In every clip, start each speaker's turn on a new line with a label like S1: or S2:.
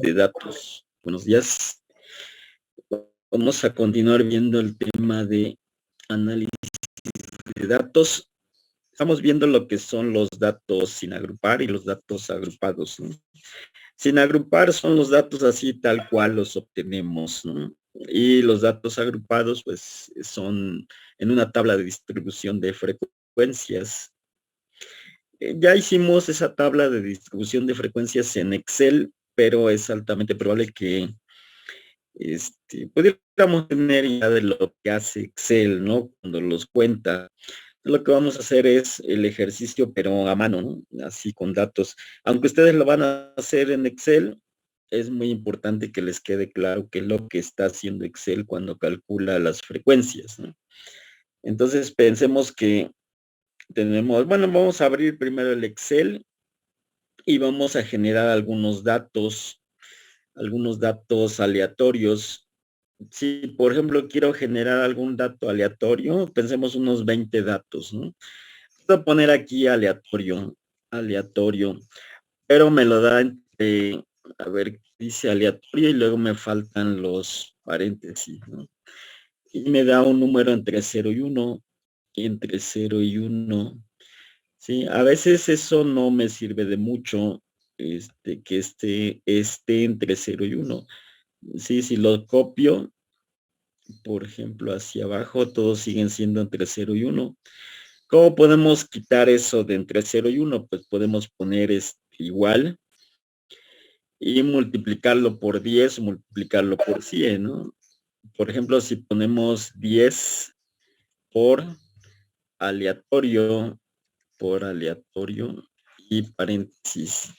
S1: de datos. Buenos días. Vamos a continuar viendo el tema de análisis de datos. Estamos viendo lo que son los datos sin agrupar y los datos agrupados, ¿no? Sin agrupar son los datos así tal cual los obtenemos, ¿no? Y los datos agrupados pues son en una tabla de distribución de frecuencias. Ya hicimos esa tabla de distribución de frecuencias en Excel, pero es altamente probable que pudiéramos tener idea de lo que hace Excel, ¿no? Cuando los cuenta. Lo que vamos a hacer es el ejercicio, pero a mano, ¿no? Así con datos. Aunque ustedes lo van a hacer en Excel, es muy importante que les quede claro qué es lo que está haciendo Excel cuando calcula las frecuencias, ¿no? Entonces pensemos que tenemos, bueno, vamos a abrir primero el Excel y vamos a generar algunos datos aleatorios. Si, por ejemplo, quiero generar algún dato aleatorio, pensemos unos 20 datos, ¿no? Voy a poner aquí aleatorio, pero me lo da entre, a ver, dice aleatorio y luego me faltan los paréntesis, ¿no? Y me da un número entre 0 y 1, entre 0 y 1. Sí, a veces eso no me sirve de mucho, que esté entre 0 y 1. Sí, si lo copio, por ejemplo, hacia abajo, todos siguen siendo entre 0 y 1. ¿Cómo podemos quitar eso de entre 0 y 1? Pues podemos poner igual y multiplicarlo por 10, multiplicarlo por 100, ¿no? Por ejemplo, si ponemos 10 por aleatorio, y paréntesis,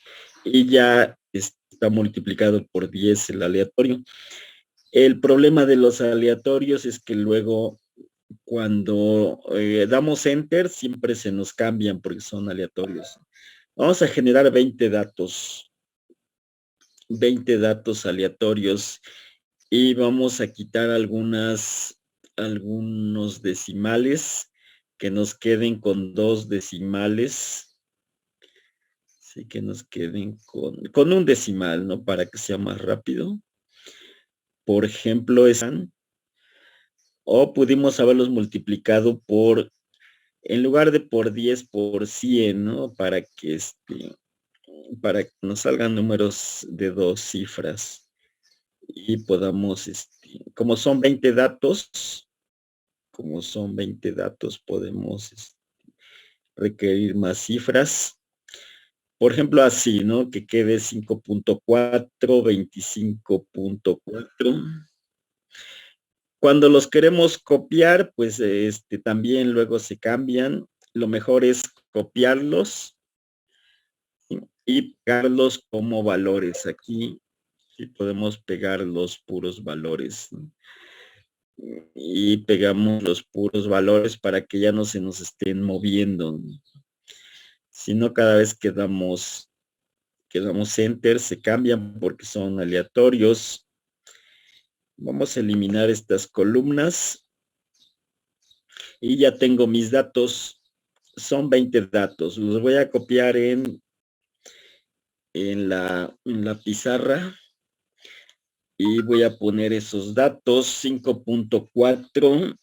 S1: y ya está multiplicado por 10 el aleatorio. El problema de los aleatorios es que luego cuando damos enter siempre se nos cambian porque son aleatorios. Vamos a generar 20 datos aleatorios y vamos a quitar algunos decimales que nos queden con 2 decimales. Sí, que nos queden con un decimal, ¿no? Para que sea más rápido. Por ejemplo, o pudimos haberlos multiplicado en lugar de por 10, por 100, ¿no? Para que nos salgan números de 2 cifras y podamos, como son 20 datos, podemos requerir más cifras. Por ejemplo, así, ¿no? Que quede 5.4, 25.4. Cuando los queremos copiar, pues también luego se cambian. Lo mejor es copiarlos y pegarlos como valores. Aquí sí podemos pegar los puros valores, ¿no? Y pegamos los puros valores para que ya no se nos estén moviendo, ¿no? Si no, cada vez que damos enter se cambian porque son aleatorios. Vamos a eliminar estas columnas y ya tengo mis datos. Son 20 datos. Los voy a copiar en la pizarra y voy a poner esos datos. 5.4.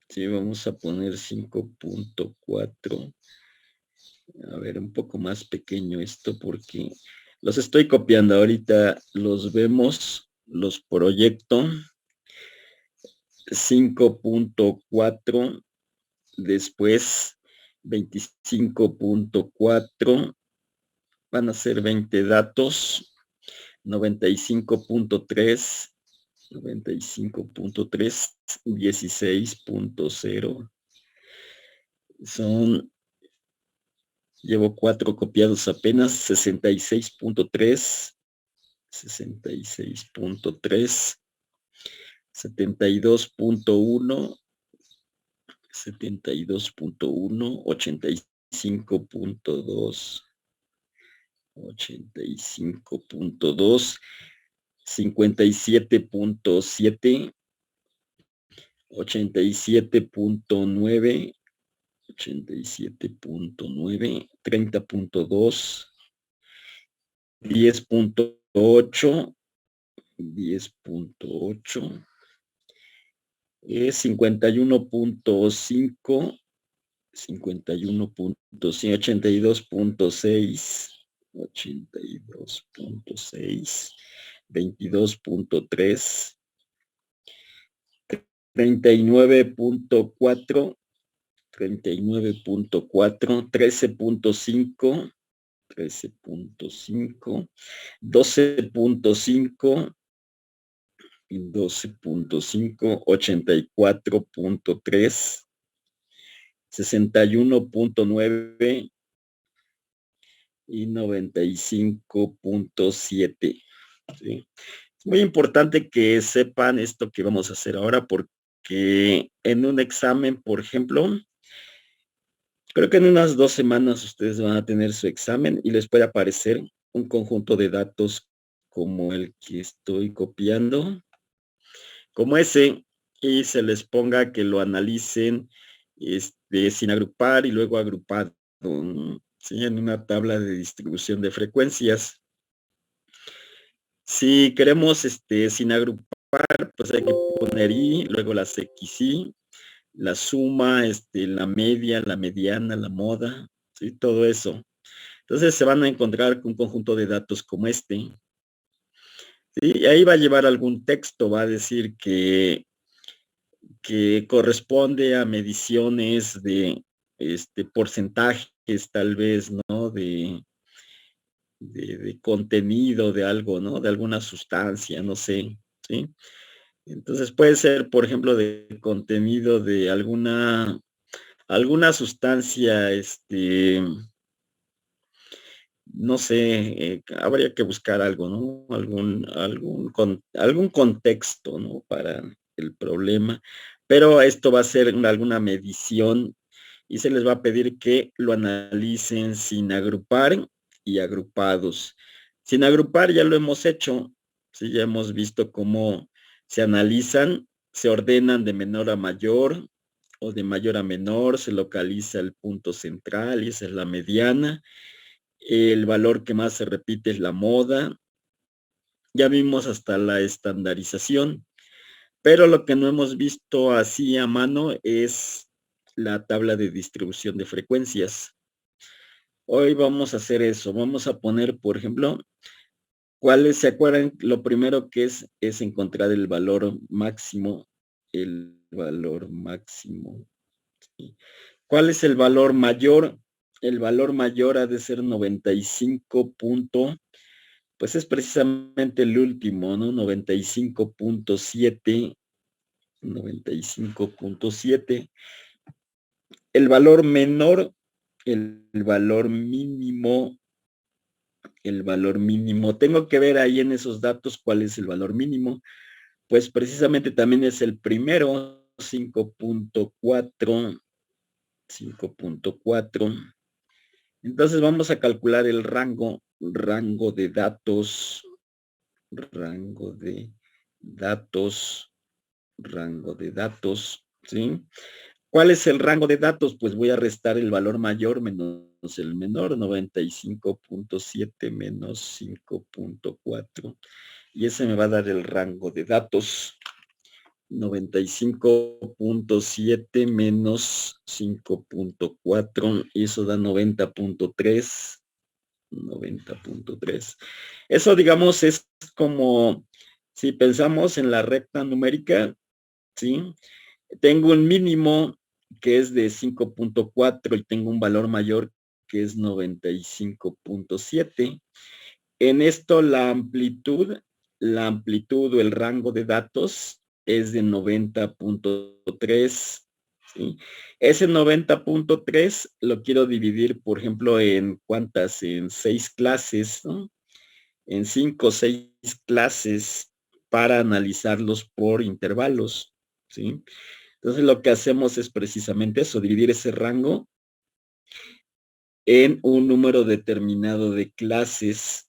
S1: Sí, vamos a poner 5.4. A ver, un poco más pequeño esto porque los estoy copiando. Ahorita los vemos, los proyecto. 5.4, después 25.4, van a ser 20 datos, 95.3, 16.0. Llevo 4 copiados apenas, 66.3, 72.1, 85.2, 57.7, 87.9, 30.2, 10.1, 10.8, 10.8, 51.5, 51.6, 82.6, 82.6, 22.3, 39.4, 39.4, 13.5, 13.5, 12.5, 12.5, 84.3, 61.9 y 95.7. ¿Sí? Es muy importante que sepan esto que vamos a hacer ahora porque en un examen, por ejemplo, creo que en unas 2 semanas ustedes van a tener su examen y les puede aparecer un conjunto de datos como el que estoy copiando, como ese, y se les ponga que lo analicen sin agrupar y luego agrupado, ¿no? ¿Sí? En una tabla de distribución de frecuencias. Si queremos sin agrupar, pues hay que poner y, luego las XY, la suma, la media, la mediana, la moda, ¿sí? Todo eso. Entonces se van a encontrar con un conjunto de datos como este. ¿Sí? Y ahí va a llevar algún texto, va a decir que corresponde a mediciones de porcentajes, tal vez, ¿no? De contenido de algo, ¿no? De alguna sustancia, no sé, ¿sí? Entonces puede ser, por ejemplo, de contenido de alguna sustancia, no sé, habría que buscar algo, ¿no? Algún contexto, ¿no? Para el problema, pero esto va a ser alguna medición y se les va a pedir que lo analicen sin agrupar y agrupados. Sin agrupar ya lo hemos hecho, sí, ya hemos visto cómo se analizan, se ordenan de menor a mayor o de mayor a menor, se localiza el punto central y esa es la mediana. El valor que más se repite es la moda. Ya vimos hasta la estandarización, pero lo que no hemos visto así a mano es la tabla de distribución de frecuencias. Hoy vamos a hacer eso. Vamos a poner, por ejemplo, ¿cuáles se acuerdan? Lo primero que es encontrar el valor máximo. El valor máximo. ¿Sí? ¿Cuál es el valor mayor? El valor mayor ha de ser 95. Pues es precisamente el último, ¿no? 95.7, 95.7. El valor menor, el valor mínimo, el valor mínimo. Tengo que ver ahí en esos datos cuál es el valor mínimo. Pues precisamente también es el primero, 5.4, 5.4. Entonces vamos a calcular el rango de datos, rango de datos, rango de datos, ¿sí? ¿Cuál es el rango de datos? Pues voy a restar el valor mayor menos el menor, 95.7 menos 5.4. Y ese me va a dar el rango de datos. 95.7 menos 5.4, y eso da 90.3. 90.3. Eso, digamos, es como si pensamos en la recta numérica, ¿sí? Tengo un mínimo que es de 5.4 y tengo un valor mayor que es 95.7. En esto la amplitud o el rango de datos es de 90.3. ¿Sí? Ese 90.3 lo quiero dividir, por ejemplo, en cuántas, en 6 clases, ¿no? En 5 o 6 clases para analizarlos por intervalos, ¿sí? Entonces lo que hacemos es precisamente eso, dividir ese rango en un número determinado de clases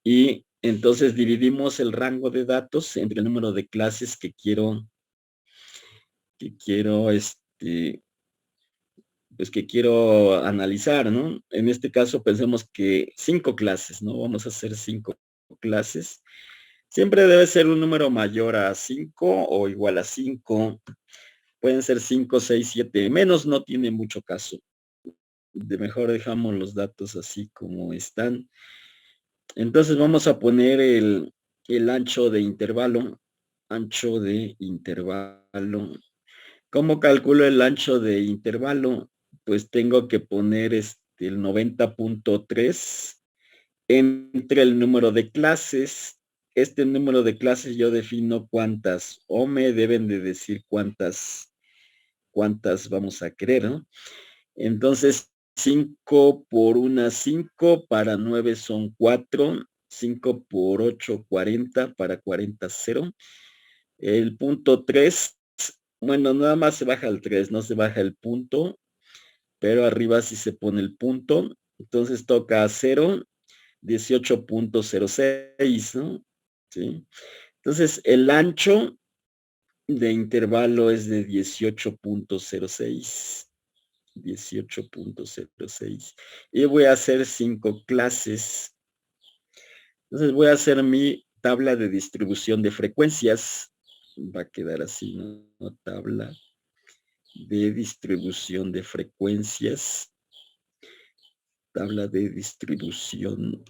S1: y entonces dividimos el rango de datos entre el número de clases que quiero pues que quiero analizar, ¿no? En este caso pensemos que 5 clases, ¿no? Vamos a hacer 5 clases. Siempre debe ser un número mayor a 5 o igual a 5. Pueden ser 5, 6, 7. Menos no tiene mucho caso. De mejor dejamos los datos así como están. Entonces vamos a poner el ancho de intervalo. Ancho de intervalo. ¿Cómo calculo el ancho de intervalo? Pues tengo que poner el 90.3 entre el número de clases. Este número de clases yo defino cuántas, o me deben de decir cuántas vamos a querer, ¿no? Entonces, 5 por 1, 5, para 9 son 4, 5 por 8, 40, para 40, 0. El punto 3, bueno, nada más se baja el 3, no se baja el punto, pero arriba sí se pone el punto. Entonces toca 0, 18.06, ¿no? ¿Sí? Entonces, el ancho de intervalo es de 18.06. 18.06. Y voy a hacer 5 clases. Entonces voy a hacer mi tabla de distribución de frecuencias. Va a quedar así, ¿no? Tabla de distribución de frecuencias. Tabla de distribución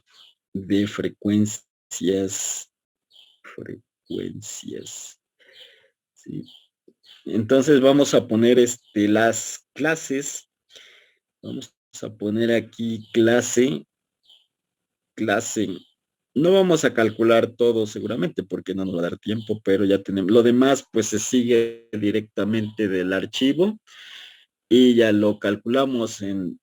S1: de frecuencias. Frecuencias. ¿Sí? Entonces vamos a poner las clases. Vamos a poner aquí clase. No vamos a calcular todo seguramente porque no nos va a dar tiempo, pero ya tenemos. Lo demás pues se sigue directamente del archivo y ya lo calculamos en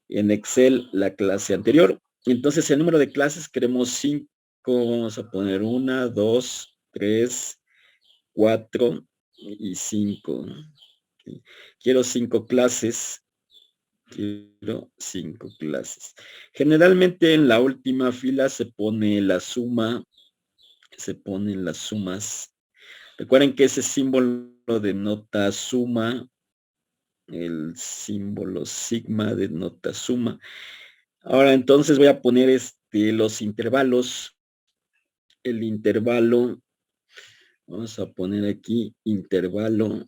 S1: Excel la clase anterior. Entonces el número de clases queremos 5. Vamos a poner 1, 2, 3, 4 y 5. Quiero 5 clases. Quiero 5 clases. Generalmente en la última fila se pone la suma, se ponen las sumas. Recuerden que ese símbolo denota suma, el símbolo sigma denota suma. Ahora entonces voy a poner los intervalos. El intervalo, vamos a poner aquí intervalos.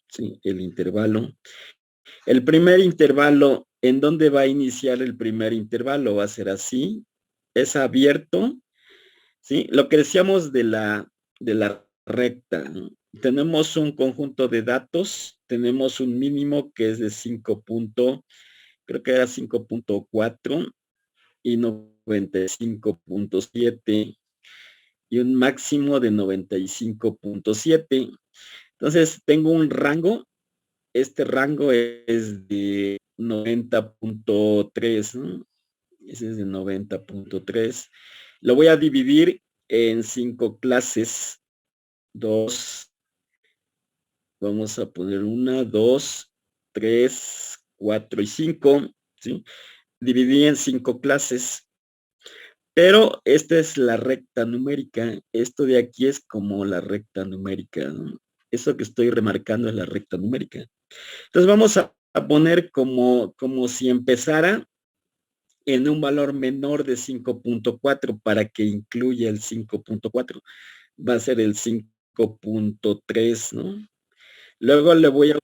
S1: Sí, el intervalo. El primer intervalo, ¿en dónde va a iniciar el primer intervalo? Va a ser así, es abierto, ¿sí? Lo que decíamos de la recta, ¿no? Tenemos un conjunto de datos, tenemos un mínimo que es de 5 creo que era 5.4 y 95.7 y un máximo de 95.7. Entonces tengo un rango. Este rango es de 90.3, ¿no? Ese es de 90.3. Lo voy a dividir en 5 clases. 2, vamos a poner 1, 2, 3, 4 y 5, ¿sí? Dividí en 5 clases, pero esta es la recta numérica. Esto de aquí es como la recta numérica, ¿no? Eso que estoy remarcando es la recta numérica. Entonces vamos a poner como si empezara en un valor menor de 5.4 para que incluya el 5.4. Va a ser el 5.3, ¿no? Luego le voy a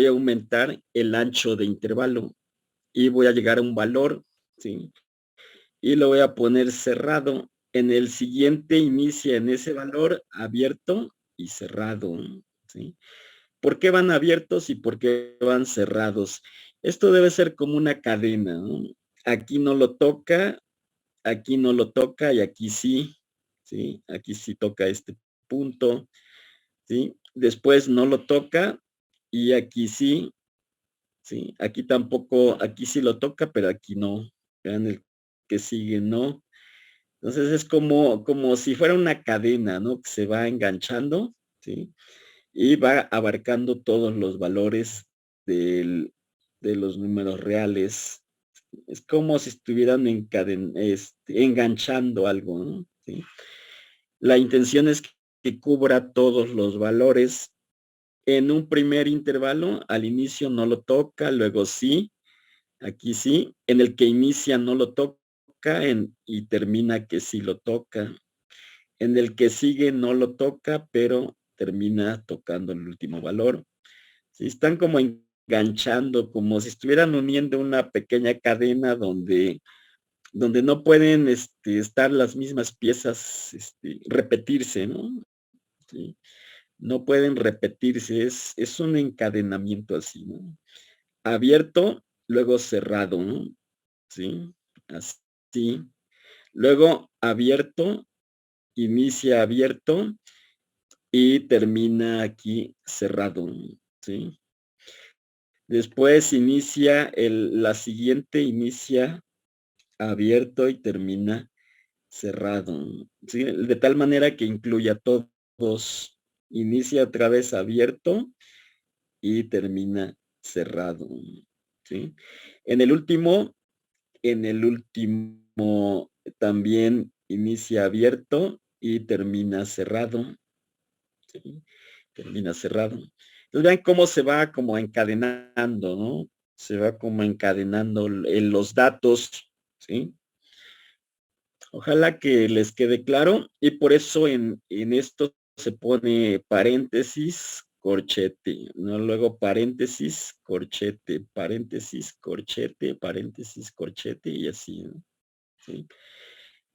S1: aumentar el ancho de intervalo y voy a llegar a un valor, ¿sí? Y lo voy a poner cerrado. En el siguiente inicia en ese valor abierto y cerrado, ¿sí? ¿Por qué van abiertos y por qué van cerrados? Esto debe ser como una cadena, ¿no? Aquí no lo toca, aquí no lo toca y aquí sí, ¿sí? Aquí sí toca este punto, ¿sí? Después no lo toca y aquí sí, ¿sí? Aquí tampoco, aquí sí lo toca, pero aquí no. Vean el que sigue, no. Entonces es como si fuera una cadena, ¿no? Que se va enganchando, ¿sí? Y va abarcando todos los valores de los números reales. Es como si estuvieran enganchando algo, ¿no? ¿Sí? La intención es que cubra todos los valores En un primer intervalo, al inicio no lo toca, luego sí, aquí sí, en el que inicia no lo toca y termina que sí lo toca. En el que sigue no lo toca, pero termina tocando el último valor. Sí, están como enganchando, como si estuvieran uniendo una pequeña cadena donde no pueden estar las mismas piezas, repetirse, ¿no? Sí, no pueden repetirse, es un encadenamiento así, ¿no? Abierto, luego cerrado, ¿no? Sí, así. Luego abierto, inicia abierto y termina aquí cerrado, ¿sí? Después inicia la siguiente, inicia abierto y termina cerrado, ¿sí? De tal manera que incluya todos. Inicia otra vez abierto y termina cerrado, ¿sí? En el último, en el último también inicia abierto y termina cerrado, ¿sí? Termina cerrado. Entonces vean cómo se va como encadenando, ¿no? Se va como encadenando en los datos, ¿sí? Ojalá que les quede claro y por eso en esto se pone paréntesis, corchete, ¿no? Luego paréntesis, corchete, paréntesis, corchete, paréntesis, corchete y así, ¿no? ¿Sí?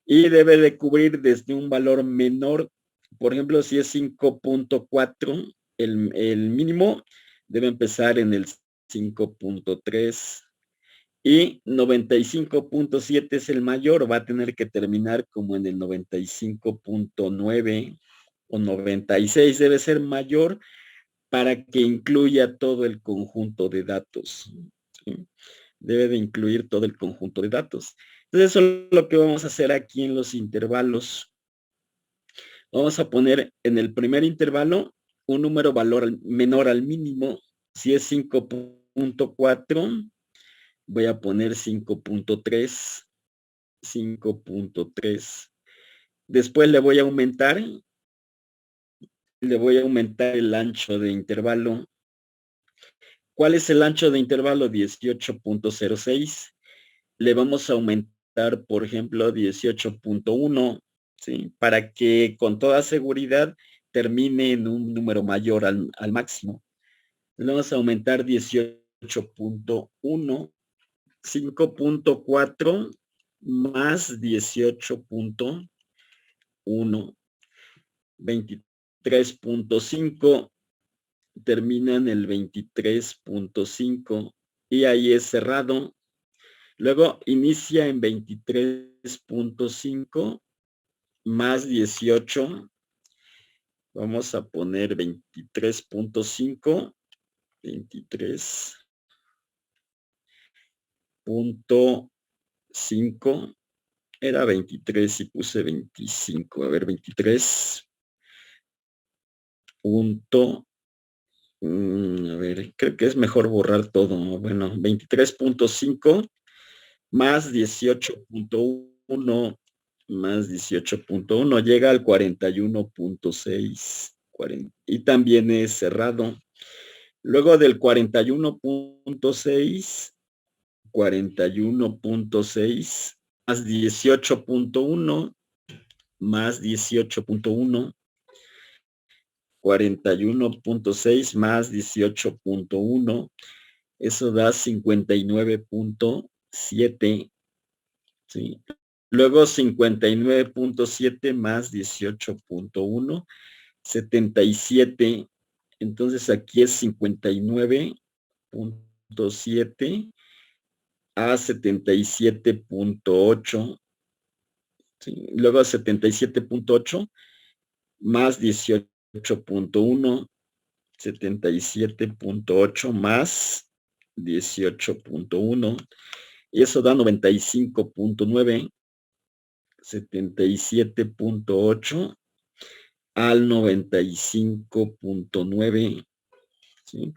S1: Y debe de cubrir desde un valor menor, por ejemplo, si es 5.4, el mínimo debe empezar en el 5.3 y 95.7 es el mayor, va a tener que terminar como en el 95.9 o 96, debe ser mayor para que incluya todo el conjunto de datos, ¿sí? Debe de incluir todo el conjunto de datos. Entonces, eso es lo que vamos a hacer aquí en los intervalos. Vamos a poner en el primer intervalo un número valor menor al mínimo. Si es 5.4, voy a poner 5.3, 5.3. Después le voy a aumentar el ancho de intervalo. ¿Cuál es el ancho de intervalo? 18.06. Le vamos a aumentar, por ejemplo, 18.1, ¿sí? Para que con toda seguridad termine en un número mayor al máximo. Le vamos a aumentar 18.1, 5.4 más 18.1, 23.5, termina en el 23.5 y ahí es cerrado. Luego inicia en 23.5 más 18. Vamos a poner 23.5, 23.5, era 23 y puse 25. A ver, 23. A ver, creo que es mejor borrar todo. Bueno, 23.5 más 18.1 más 18.1 llega al 41.6 y también es cerrado. Luego del 41.6 más 18.1 más 18.1, 41.6 más 18.1, eso da 59.7, ¿sí? Luego 59.7 más 18.1, 77. Entonces aquí es 59.7 a 77.8, ¿sí? Luego 77.8 más 18.1, 77.8 más 18.1, y eso da 95.9, 77.8 al 95.9, ¿sí?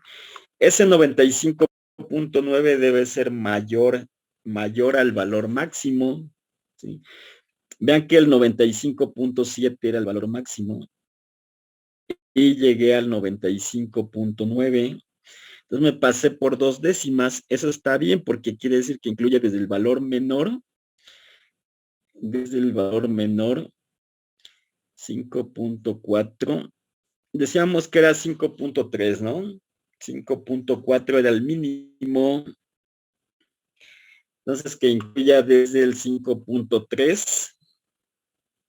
S1: Ese 95.9 debe ser mayor al valor máximo, ¿sí? Vean que el 95.7 era el valor máximo y llegué al 95.9. Entonces me pasé por 2 décimas. Eso está bien porque quiere decir que incluye desde el valor menor 5.4. Decíamos que era 5.3, ¿no? 5.4 era el mínimo. Entonces que incluya desde el 5.3.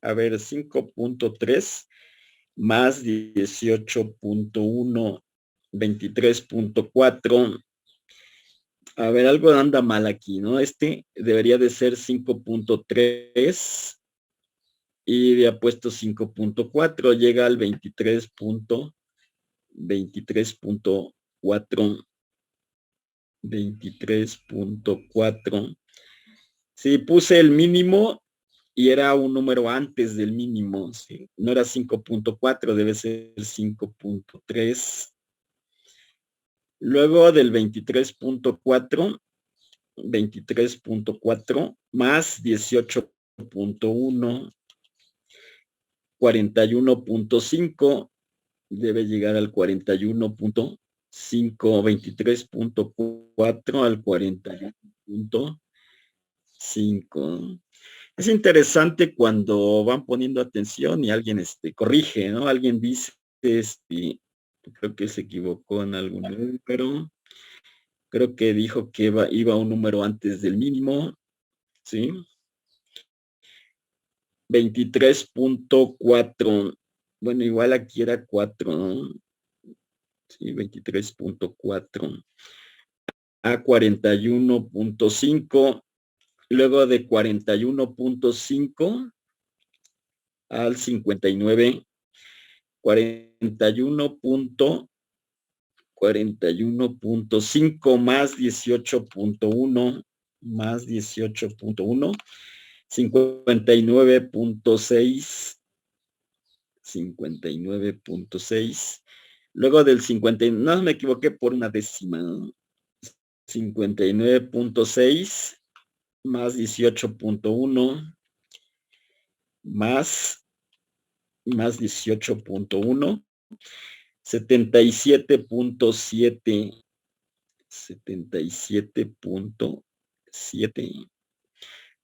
S1: A ver, 5.3 más 18.1, 23.4. A ver, algo anda mal aquí, ¿no? Este debería de ser 5.3 y había puesto 5.4, llega al 23.4, 23.4. Sí, puse el mínimo y era un número antes del mínimo, ¿sí? No era 5.4, debe ser 5.3. Luego del 23.4 más 18.1, 41.5, debe llegar al 41.5, 23.4 al 41.5. Es interesante cuando van poniendo atención y alguien corrige, ¿no? Alguien dice, creo que se equivocó en algún número, creo que dijo que iba un número antes del mínimo, ¿sí? 23.4. Bueno, igual aquí era 4, ¿no? Sí, 23.4 a 41.5. Luego de 41.5 al 59, 41.5 más 18.1 más 18.1, 59.6, 59.6. Luego del 50, no me equivoqué por una décima, ¿no? 59.6 más 18.1 más 18.1, 77.7, 77.7.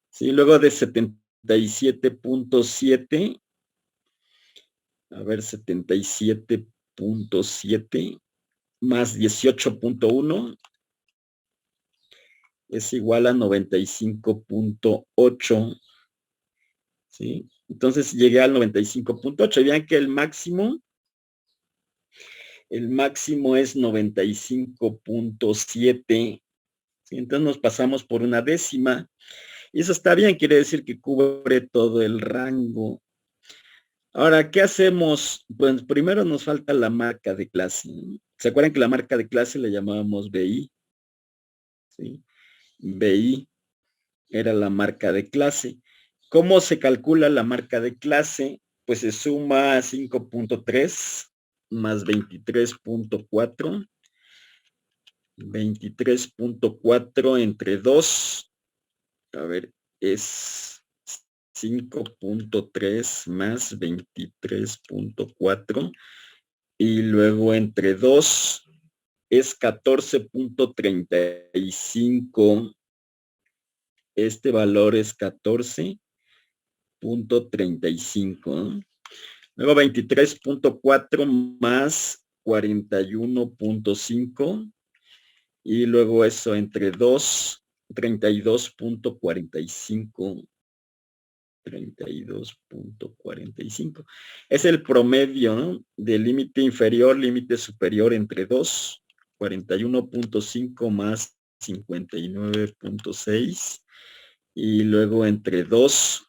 S1: Sí, luego de 77.7, a ver, 77.7 más 18.1 es igual a 95.8. ¿Sí? Entonces llegué al 95.8. Vean que el máximo es 95.7. ¿Sí? Entonces nos pasamos por una décima. Y eso está bien, quiere decir que cubre todo el rango. Ahora, ¿qué hacemos? Pues primero nos falta la marca de clase, ¿no? ¿Se acuerdan que la marca de clase le llamábamos BI? ¿Sí? BI era la marca de clase. ¿Cómo se calcula la marca de clase? Pues se suma 5.3 más 23.4. 23.4 entre 2. A ver, es 5.3 más 23.4. Y luego entre 2 es 14.35. Este valor es 14.35. Luego 23.4 más 41.5. Y luego eso entre 2, 32.45. 32.45. Es el promedio, ¿no? Del límite inferior, límite superior entre 2, 41.5 más 59.6. Y luego entre 2,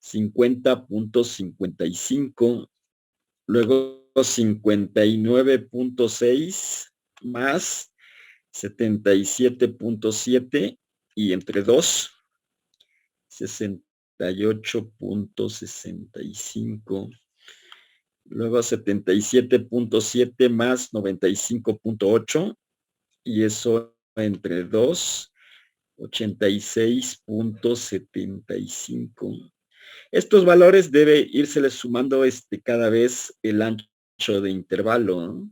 S1: 50.55. Luego 59.6 más 77.7 y entre 2, 68.65. Luego 77.7 más 95.8 y eso entre 2, 86.75. Estos valores debe írseles sumando cada vez el ancho ancho de intervalo, ¿no?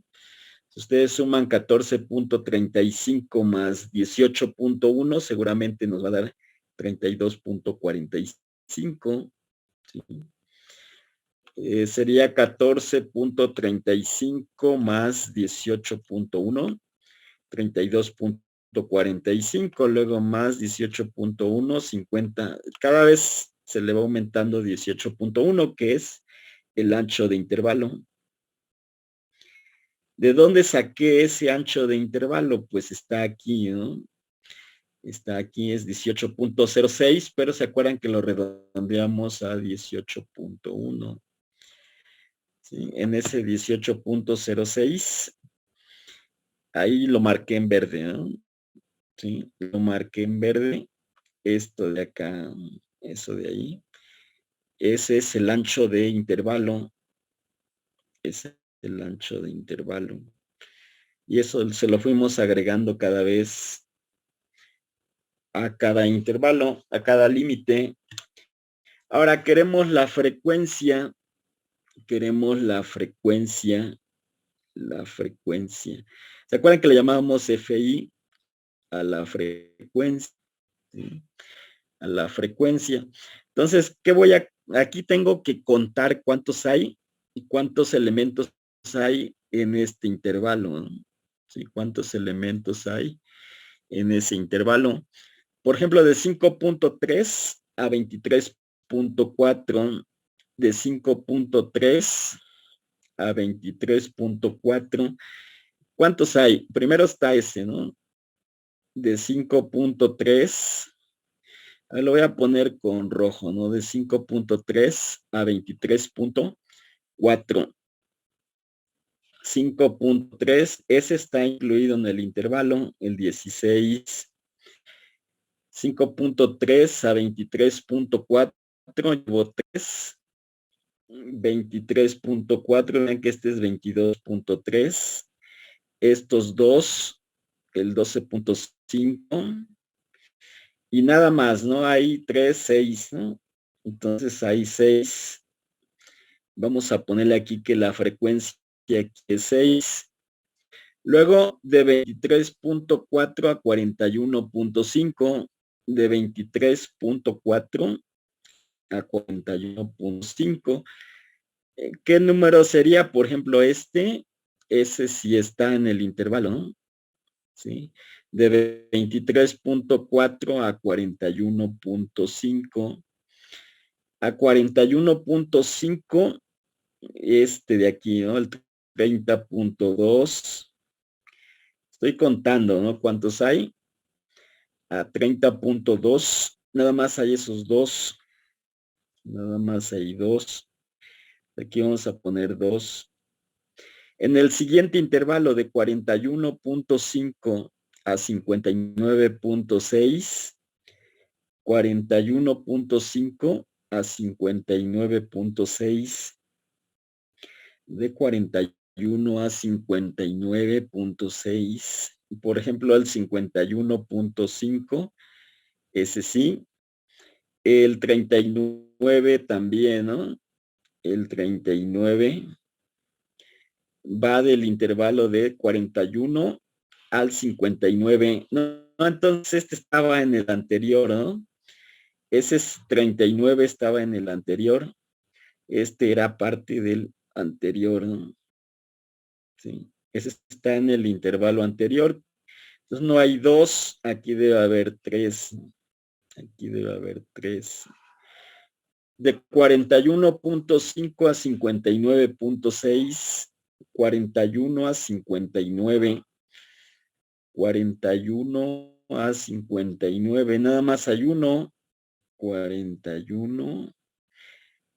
S1: Si ustedes suman 14.35 más 18.1, seguramente nos va a dar 32.45. ¿Sí? Sería 14.35 más 18.1, 32.45, luego más 18.1, 50. Cada vez se le va aumentando 18.1, que es el ancho de intervalo. ¿De dónde saqué ese ancho de intervalo? Pues está aquí, ¿no? Está aquí, es 18.06, pero se acuerdan que lo redondeamos a 18.1. ¿Sí? En ese 18.06, ahí lo marqué en verde, ¿no? ¿Sí? Lo marqué en verde. Esto de acá, eso de ahí. Ese es el ancho de intervalo. Ese es el ancho de intervalo. Y eso se lo fuimos agregando cada vez a cada intervalo, a cada límite. Ahora queremos la frecuencia. Queremos la frecuencia. La frecuencia. ¿Se acuerdan que le llamábamos FI a la frecuencia? ¿Sí? A la frecuencia. Entonces, ¿qué voy a...? Aquí tengo que contar cuántos hay y cuántos elementos hay en este intervalo, ¿no? ¿Sí? ¿Cuántos elementos hay en ese intervalo? Por ejemplo, de 5.3 a 23.4, de 5.3 a 23.4, ¿cuántos hay? Primero está ese, ¿no? De 5.3, lo voy a poner con rojo, ¿no? De 5.3 a 23.4. 5.3, ese está incluido en el intervalo, el 16. 5.3 a 23.4, llevo 3. 23.4, ven que este es 22.3. Estos dos, el 12.5. Y nada más, ¿no? Hay 3, 6, ¿no? Entonces hay 6. Vamos a ponerle aquí que la frecuencia aquí es 6. Luego de 23.4 a 41.5, de 23.4 a 41.5. ¿Qué número sería? Por ejemplo, ese sí está en el intervalo, ¿no? ¿Sí? De 23.4 a 41.5. A 41.5, este de aquí, ¿no? El 30.2. Estoy contando, ¿no? ¿Cuántos hay? A 30.2. Nada más hay esos dos. Nada más hay dos. Aquí vamos a poner 2. En el siguiente intervalo de 41.5 a 59.6, 41.5 a 59.6, de 41 a 59.6, por ejemplo, el 51.5, ese sí, el 39 también, ¿no? El 39 va del intervalo de 41 al 59. No, entonces este estaba en el anterior, ¿no? Ese es 39, estaba en el anterior. Este era parte del anterior, ¿no? Sí. Ese está en el intervalo anterior. Entonces no hay 2, aquí debe haber 3. Aquí debe haber 3. De 41.5 a 59.6, 41 a 59, 41 a 59, nada más hay uno. 41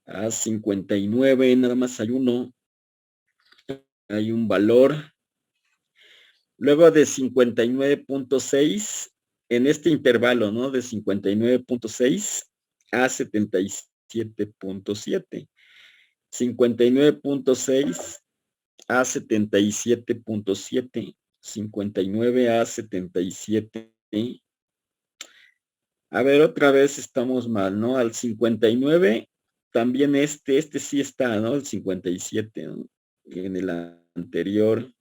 S1: a 59, nada más hay uno. Hay un valor. Luego de 59.6, en este intervalo, ¿no? De 59.6 a 77.7. 59.6 a 77.7. 59 a 77. A ver, otra vez estamos mal, ¿no? Al 59, también este sí está, ¿no? El 57, ¿no? en el anterior.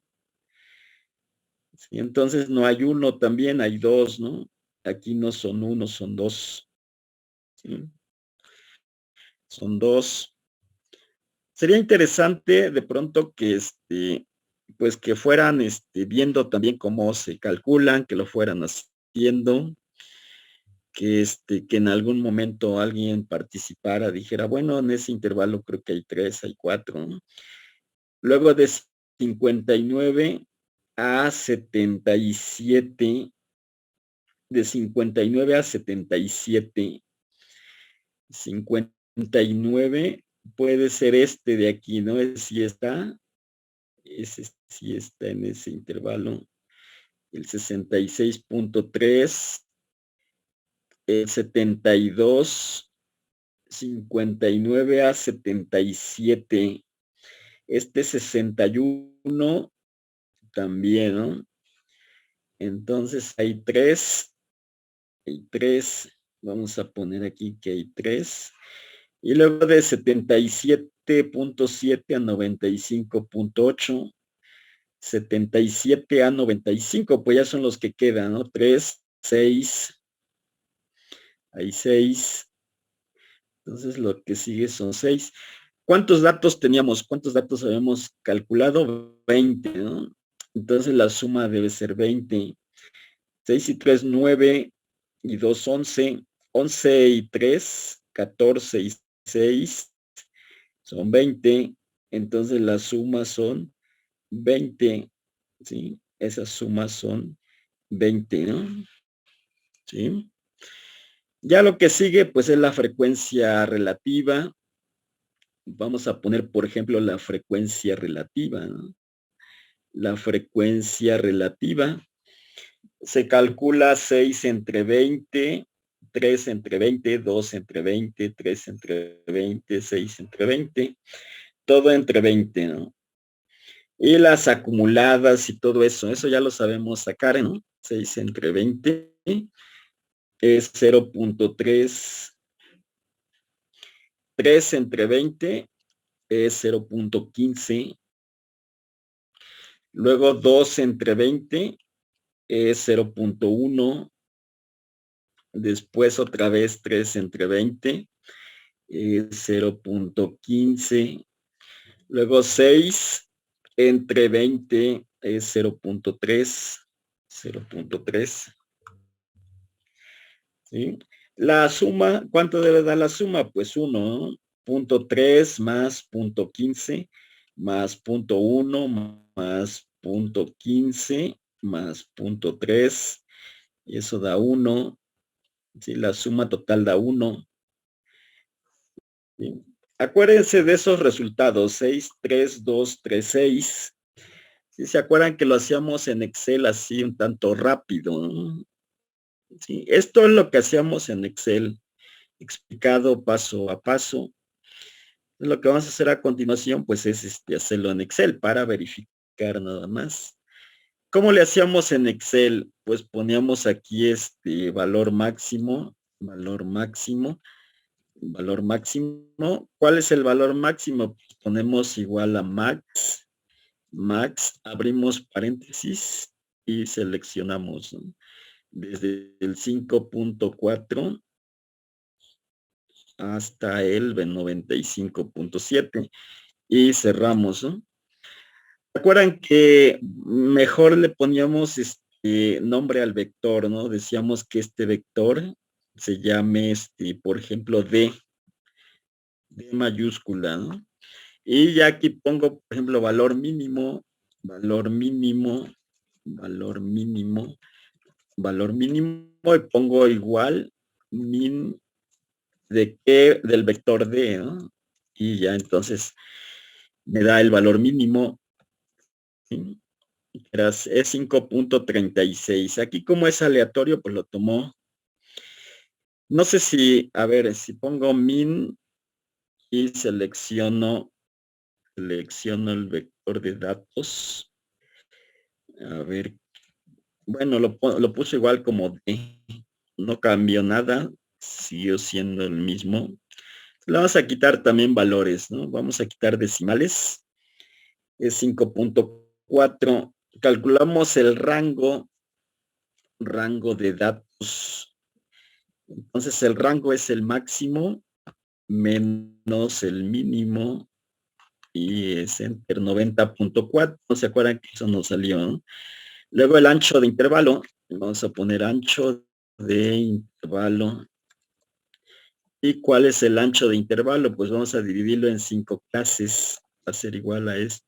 S1: Sí, entonces no hay uno, también hay dos, ¿no? Aquí no son uno, son dos. ¿Sí? Son dos. Sería interesante de pronto que pues que fueran viendo también cómo se calculan, que lo fueran haciendo, que en algún momento alguien participara, dijera, bueno, en ese intervalo creo que hay tres, hay cuatro, ¿no? Luego de 59 a 77, de 59 a 77, 59 puede ser este de aquí, ¿no? Ese sí está en ese intervalo. El 66.3, el 72, 59 a 77. Este 61 también, ¿no? Entonces hay tres, vamos a poner aquí que hay tres. Y luego de 77.7 a 95.8, 77 a 95, pues ya son los que quedan, ¿no? 3, 6, hay 6. Entonces lo que sigue son 6. ¿Cuántos datos teníamos? ¿Cuántos datos habíamos calculado? 20, ¿no? Entonces la suma debe ser 20. 6 y 3, 9 y 2, 11. 11 y 3, 14 y 6 son 20. Entonces las sumas son 20, ¿sí? Esas sumas son 20, ¿no? ¿Sí? Ya lo que sigue, pues es la frecuencia relativa. Vamos a poner, por ejemplo, la frecuencia relativa, ¿no? La frecuencia relativa se calcula 6 entre 20, 3 entre 20, 2 entre 20, 3 entre 20, 6 entre 20, todo entre 20, ¿no? Y las acumuladas y todo eso ya lo sabemos sacar, ¿no? 6 entre 20 es 0.3, 3 entre 20 es 0.15, luego 2 entre 20 es 0.1, después otra vez 3 entre 20 es 0.15, luego 6 entre 20 es 0.3, 0.3. ¿Sí? La suma, ¿cuánto debe dar la suma? Pues 1, ¿no? Punto 3 más punto 15 más punto 1 más punto 15 más punto 3. Y eso da 1. ¿Sí? La suma total da 1. ¿Sí? Acuérdense de esos resultados, 6, 3, 2, 3, 6. ¿Sí? ¿Se acuerdan que lo hacíamos en Excel así un tanto rápido? ¿No? ¿Sí? Esto es lo que hacíamos en Excel, explicado paso a paso. Lo que vamos a hacer a continuación, pues es hacerlo en Excel para verificar nada más. ¿Cómo le hacíamos en Excel? Pues poníamos aquí valor máximo, valor máximo, valor máximo. ¿Cuál es el valor máximo? Pues ponemos igual a max, max, abrimos paréntesis y seleccionamos, ¿no? Desde el 5.4 hasta el 95.7 y cerramos, ¿no? ¿Recuerdan que mejor le poníamos nombre al vector, ¿no? Decíamos que este vector se llame, por ejemplo, D mayúscula, ¿no? Y ya aquí pongo, por ejemplo, valor mínimo, valor mínimo, valor mínimo, valor mínimo, y pongo igual min de qué, del vector D, ¿no? Y ya entonces me da el valor mínimo, ¿sí? Es 5.36. Aquí como es aleatorio, pues lo tomó. No sé si, a ver, si pongo min y selecciono el vector de datos. A ver, bueno, lo puse igual como D. No cambió nada, siguió siendo el mismo. Le vamos a quitar también valores, ¿no? Vamos a quitar decimales. es 5.4. Calculamos el rango de datos. Entonces el rango es el máximo menos el mínimo y es enter 90.4. ¿Se acuerdan que eso nos salió, no? Luego el ancho de intervalo, vamos a poner ancho de intervalo. ¿Y cuál es el ancho de intervalo? Pues vamos a dividirlo en 5 clases. Va a ser igual a esto.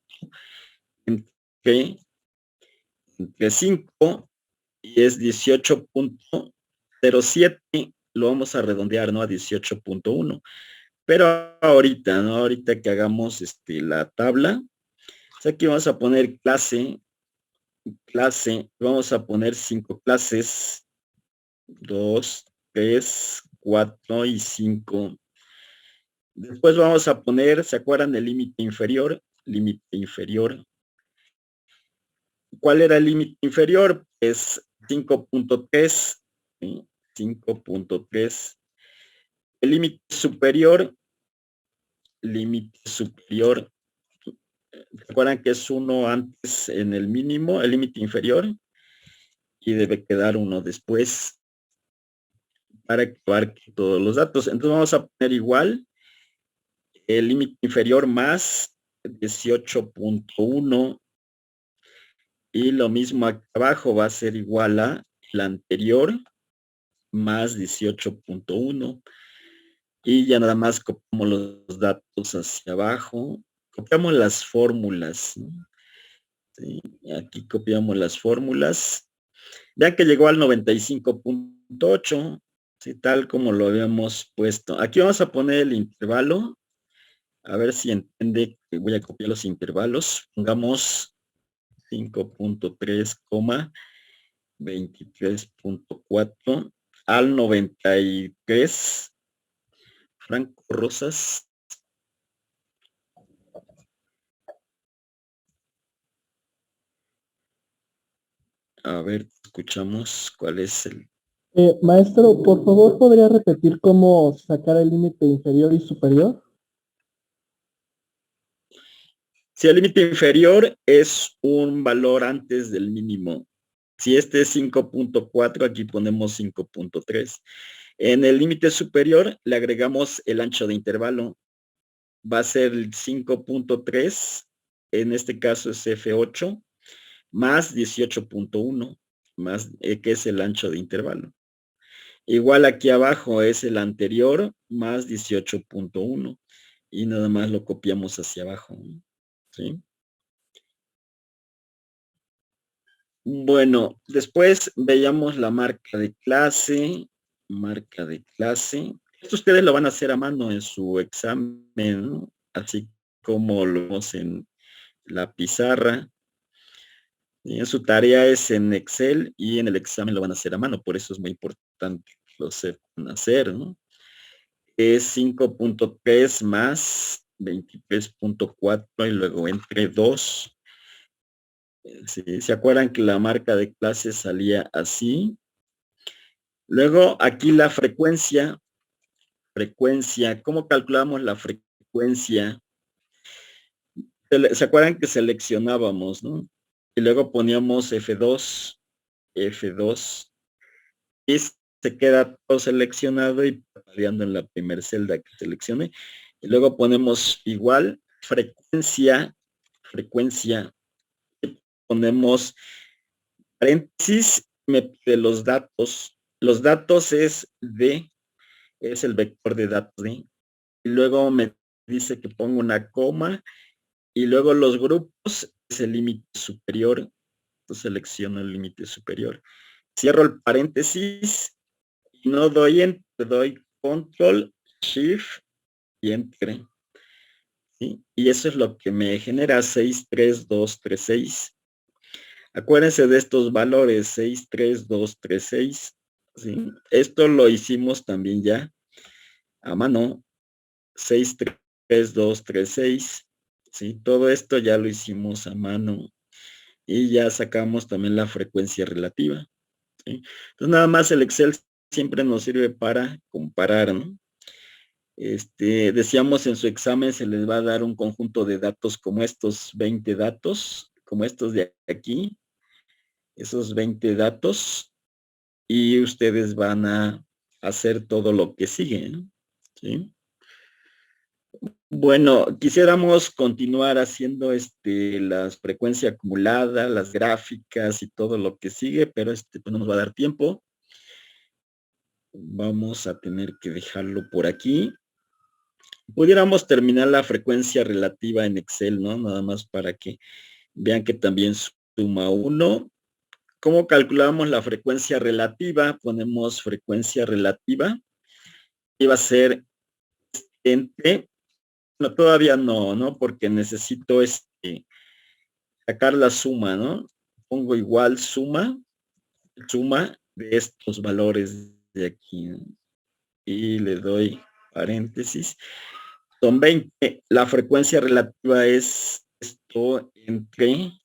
S1: Entre 5 y es 18.07. Lo vamos a redondear, ¿no? A 18.1. Pero ahorita, ¿no? Ahorita que hagamos la tabla, aquí vamos a poner clase, vamos a poner 5 clases, 2, 3, 4 y 5. Después vamos a poner, ¿se acuerdan del límite inferior? Límite inferior. ¿Cuál era el límite inferior? Es 5.3, ¿sí? 5.3. El límite superior, ¿se acuerdan que es 1 antes en el mínimo, el límite inferior? Y debe quedar 1 después para que abarque todos los datos. Entonces vamos a poner igual el límite inferior más 18.1 y lo mismo acá abajo va a ser igual a la anterior más 18.1 y ya nada más copiamos los datos hacia abajo, copiamos las fórmulas, ¿no? Sí, aquí copiamos las fórmulas, ya que llegó al 95.8, ¿sí? Tal como lo habíamos puesto. Aquí vamos a poner el intervalo, a ver si entiende que voy a copiar los intervalos. Pongamos 5.3, 23.4 al 93. Franco Rosas. A ver, escuchamos cuál es el...
S2: Maestro, por favor, ¿podría repetir cómo sacar el límite inferior y superior?
S1: Si el límite inferior es un valor antes del mínimo. Si este es 5.4, aquí ponemos 5.3. En el límite superior le agregamos el ancho de intervalo. Va a ser el 5.3, en este caso es F8, más 18.1, más que es el ancho de intervalo. Igual aquí abajo es el anterior más 18.1 y nada más lo copiamos hacia abajo, ¿sí? Bueno, después veíamos la marca de clase, Esto ustedes lo van a hacer a mano en su examen, ¿no? Así como lo vemos en la pizarra. Y en su tarea es en Excel y en el examen lo van a hacer a mano, por eso es muy importante que lo sepan hacer, ¿no? Es 5.3 más 23.4 y luego entre 2. ¿Sí? ¿Se acuerdan que la marca de clase salía así? Luego aquí la frecuencia, ¿cómo calculamos la frecuencia? ¿Se acuerdan que seleccionábamos, no? Y luego poníamos F2, y se queda todo seleccionado y parpadeando en la primera celda que seleccione. Y luego ponemos igual frecuencia, ponemos paréntesis, me pide los datos. Los datos es D, es el vector de datos D. Y luego me dice que pongo una coma y luego los grupos es el límite superior. Entonces selecciono el límite superior. Cierro el paréntesis y no doy enter, doy control, shift y enter. ¿Sí? Y eso es lo que me genera 63236. Acuérdense de estos valores 63236. ¿Sí? Esto lo hicimos también ya a mano. 63236. ¿Sí? Todo esto ya lo hicimos a mano y ya sacamos también la frecuencia relativa. ¿Sí? Entonces nada más el Excel siempre nos sirve para comparar, ¿no? Decíamos en su examen se les va a dar un conjunto de datos como estos 20 datos, como estos de aquí, esos 20 datos, y ustedes van a hacer todo lo que sigue, ¿no? ¿Sí? Bueno, quisiéramos continuar haciendo la frecuencia acumulada, las gráficas y todo lo que sigue, pero pues no nos va a dar tiempo. Vamos a tener que dejarlo por aquí. Pudiéramos terminar la frecuencia relativa en Excel, ¿no? Nada más para que vean que también suma 1. ¿Cómo calculamos la frecuencia relativa? Ponemos frecuencia relativa. Y va a ser entre, no, todavía no, ¿no? Porque necesito sacar la suma, ¿no? Pongo igual suma de estos valores de aquí, ¿no? Y le doy paréntesis. Son 20. La frecuencia relativa es esto entre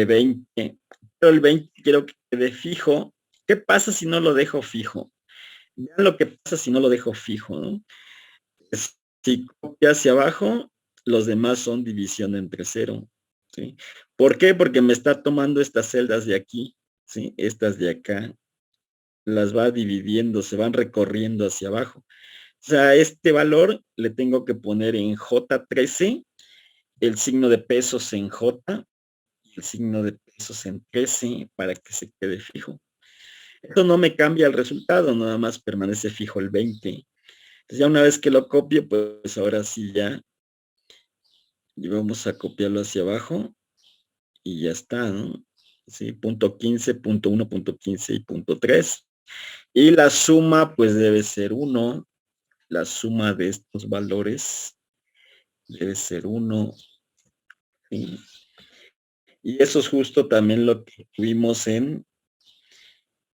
S1: 20. Pero el 20 quiero que quede fijo. ¿Qué pasa si no lo dejo fijo? Vean lo que pasa si no lo dejo fijo, ¿no? Si copia hacia abajo, los demás son división entre 0. ¿Sí? ¿Por qué? Porque me está tomando estas celdas de aquí, ¿sí? Estas de acá, las va dividiendo, se van recorriendo hacia abajo. O sea, este valor le tengo que poner en J13, el signo de pesos en J, y el signo de pesos en 13 para que se quede fijo. Esto no me cambia el resultado, nada más permanece fijo el 20. Entonces ya una vez que lo copio, pues ahora sí ya, y vamos a copiarlo hacia abajo y ya está, ¿no? Sí, punto 15, punto 1, punto 15 y punto 3. Y la suma, pues debe ser 1. La suma de estos valores debe ser 1. ¿Sí? Y eso es justo también lo que tuvimos en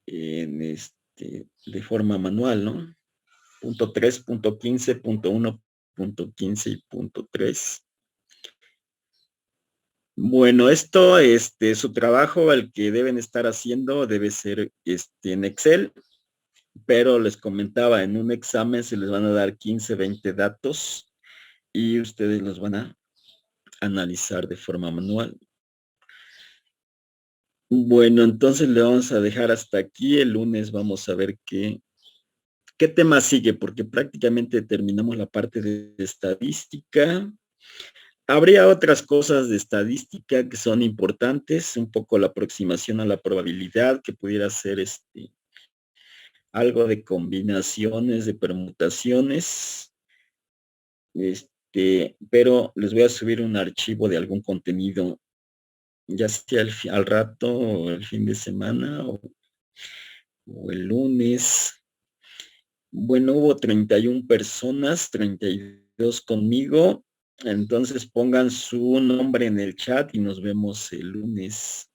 S1: de forma manual, ¿no? Punto 3, punto 15, punto 1, punto 15 y punto 3. Bueno, esto, su trabajo, el que deben estar haciendo debe ser en Excel, pero les comentaba, en un examen se les van a dar 15, 20 datos y ustedes los van a analizar de forma manual. Bueno, entonces le vamos a dejar hasta aquí. El lunes vamos a ver qué tema sigue, porque prácticamente terminamos la parte de estadística. Habría otras cosas de estadística que son importantes, un poco la aproximación a la probabilidad, que pudiera ser algo de combinaciones, de permutaciones, pero les voy a subir un archivo de algún contenido, ya sea al rato, o el fin de semana, o el lunes. Bueno, hubo 31 personas, 32 conmigo. Entonces pongan su nombre en el chat y nos vemos el lunes.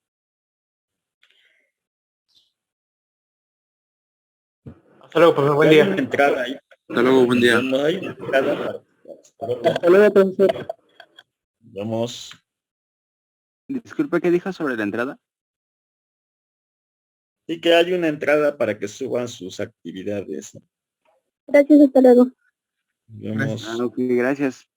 S3: Hasta luego, profesor. Buen
S1: Hay
S3: día.
S1: una entrada ahí.
S4: Hasta luego, buen día.
S1: No hay una entrada.
S2: Hasta luego, profesor.
S1: Vamos.
S4: Disculpe, ¿qué dijo sobre la entrada?
S1: Sí que hay una entrada para que suban sus actividades.
S5: Gracias, hasta luego.
S1: Vemos.
S4: Ok, gracias.